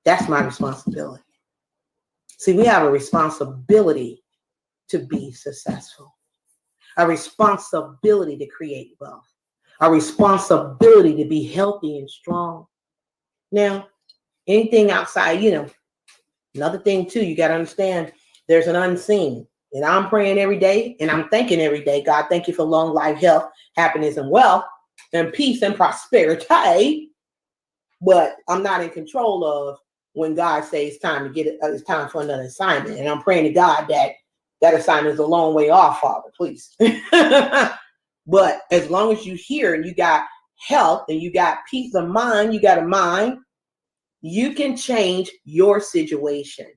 That's my responsibility. See, we have a responsibility to be successful. a responsibility to create wealth, a responsibility to be healthy and strong. Now, anything outside, another thing too, you got to understand there's an unseen. And I'm praying every day and I'm thanking every day, God, thank you for long life, health, happiness, and wealth, and peace and prosperity. But I'm not in control of when God says it's time to get it, it's time for another assignment. And I'm praying to God that assignment is a long way off, Father, please. But as long as you hear and you got health and you got peace of mind, you got a mind, you can change your situation.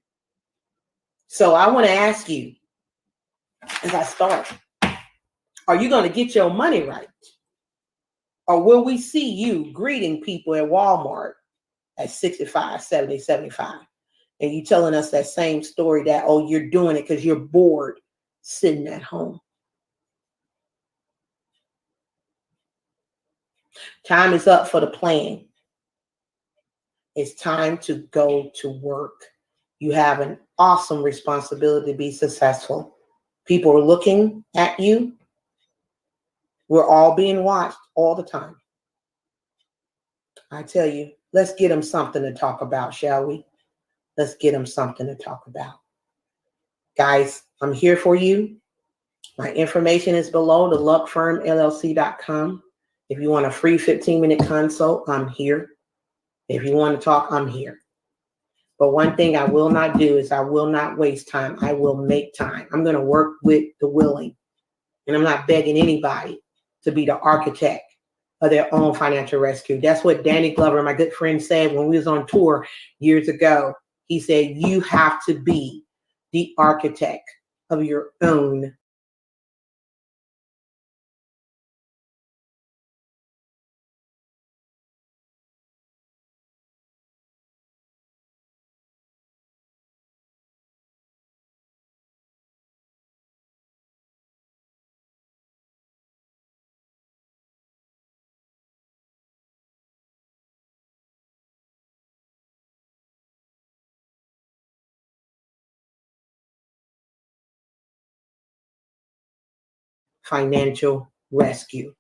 So I want to ask you, as I start, are you going to get your money right? Or will we see you greeting people at Walmart at 65, 70, 75? And you telling us that same story that, oh, you're doing it because you're bored sitting at home. Time is up for the plan. It's time to go to work. You have an awesome responsibility to be successful. People are looking at you. We're all being watched all the time. I tell you, let's get them something to talk about, shall we? Let's get them something to talk about. Guys, I'm here for you. My information is below, theluckfirmllc.com. If you want a free 15-minute consult, I'm here. If you want to talk, I'm here. But one thing I will not do is I will not waste time. I will make time. I'm going to work with the willing. And I'm not begging anybody to be the architect of their own financial rescue. That's what Danny Glover, my good friend, said when we was on tour years ago. He said, you have to be the architect of your own financial rescue.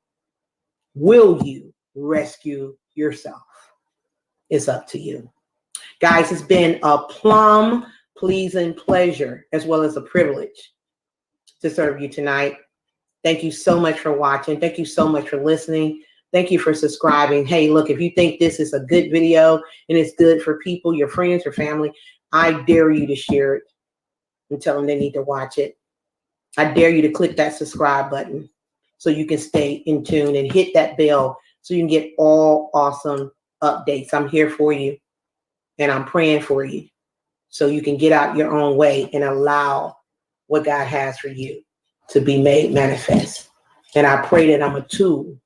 Will you rescue yourself? It's up to you. Guys, it's been a plum pleasing pleasure as well as a privilege to serve you tonight. Thank you so much for watching. Thank you so much for listening. Thank you for subscribing. Hey, look, if you think this is a good video and it's good for people, your friends, your family, I dare you to share it and tell them they need to watch it. I dare you to click that subscribe button so you can stay in tune and hit that bell so you can get all awesome updates. I'm here for you and I'm praying for you so you can get out your own way and allow what God has for you to be made manifest. And I pray that I'm a tool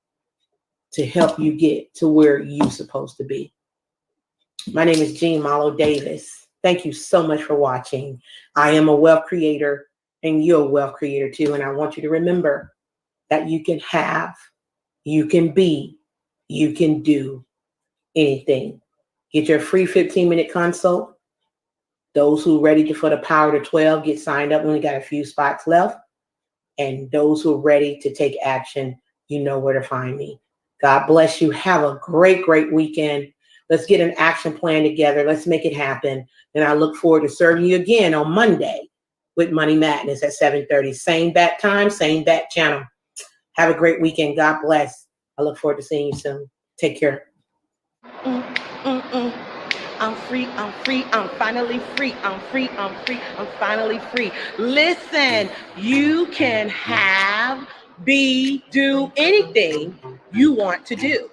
to help you get to where you're supposed to be. My name is Jean Malo Davis. Thank you so much for watching. I am a wealth creator and you're a wealth creator too. And I want you to remember that you can have, you can be, you can do anything. Get your free 15-minute consult. Those who are ready for the power to 12, get signed up. We only got a few spots left. And those who are ready to take action, you know where to find me. God bless you. Have a great, great weekend. Let's get an action plan together. Let's make it happen. And I look forward to serving you again on Monday with Money Madness at 7:30. Same bat time, same bat channel. Have a great weekend. God bless. I look forward to seeing you soon. Take care. I'm free, I'm free, I'm finally free, I'm free, I'm free, I'm finally free. Listen, you can have, be, do anything you want to do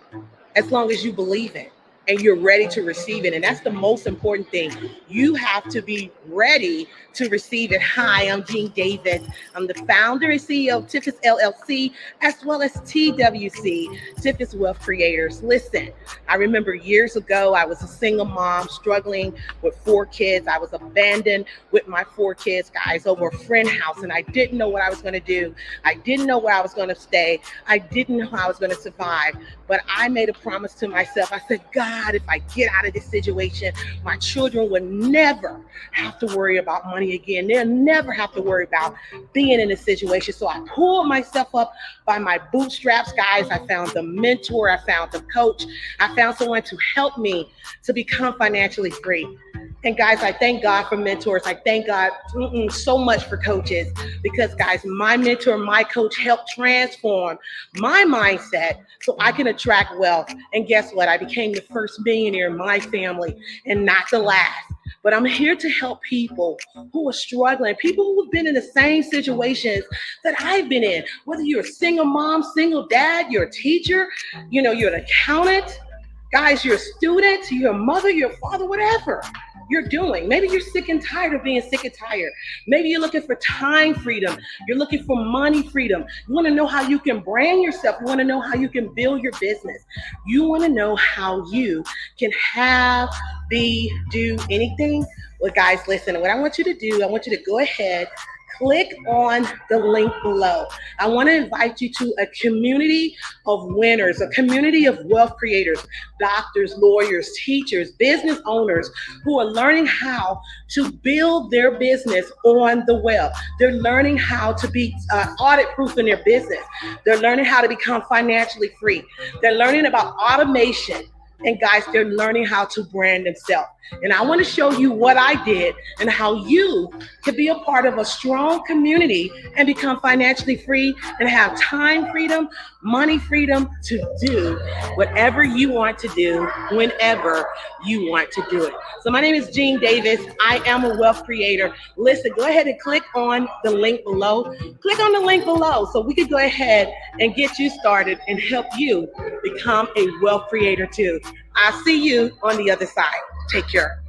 as long as you believe it and you're ready to receive it. And that's the most important thing. You have to be ready to receive it. Hi, I'm Jean Davis. I'm the founder and CEO of Tiffis LLC, as well as TWC, Tiffis Wealth Creators. Listen, I remember years ago, I was a single mom struggling with 4 kids. I was abandoned with my 4 kids, guys, over a friend house, and I didn't know what I was going to do. I didn't know where I was going to stay. I didn't know how I was going to survive, but I made a promise to myself. I said, God, God, if I get out of this situation, my children will never have to worry about money again. They'll never have to worry about being in a situation. So I pulled myself up by my bootstraps, guys. I found the mentor, I found the coach, I found someone to help me to become financially free. And guys, I thank God for mentors. I thank God so much for coaches because, guys, my mentor, my coach helped transform my mindset so I can attract wealth. And guess what? I became the first millionaire in my family and not the last. But I'm here to help people who are struggling, people who have been in the same situations that I've been in. Whether you're a single mom, single dad, you're a teacher, you're an accountant, guys, you're a student, you're a mother, you're a father, whatever you're doing. Maybe you're sick and tired of being sick and tired. Maybe you're looking for time freedom. You're looking for money freedom. You want to know how you can brand yourself. You want to know how you can build your business. You want to know how you can have, be, do anything. Well, guys, listen, what I want you to do, I want you to go ahead, click on the link below. I want to invite you to a community of winners, a community of wealth creators, doctors, lawyers, teachers, business owners who are learning how to build their business on the web. They're learning how to be audit proof in their business. They're learning how to become financially free. They're learning about automation. And guys, they're learning how to brand themselves. And I want to show you what I did and how you can be a part of a strong community and become financially free and have time freedom, money freedom to do whatever you want to do whenever you want to do it. So my name is Jean Davis. I am a wealth creator. Listen, go ahead and click on the link below. Click on the link below so we can go ahead and get you started and help you become a wealth creator too. I'll see you on the other side. Take care.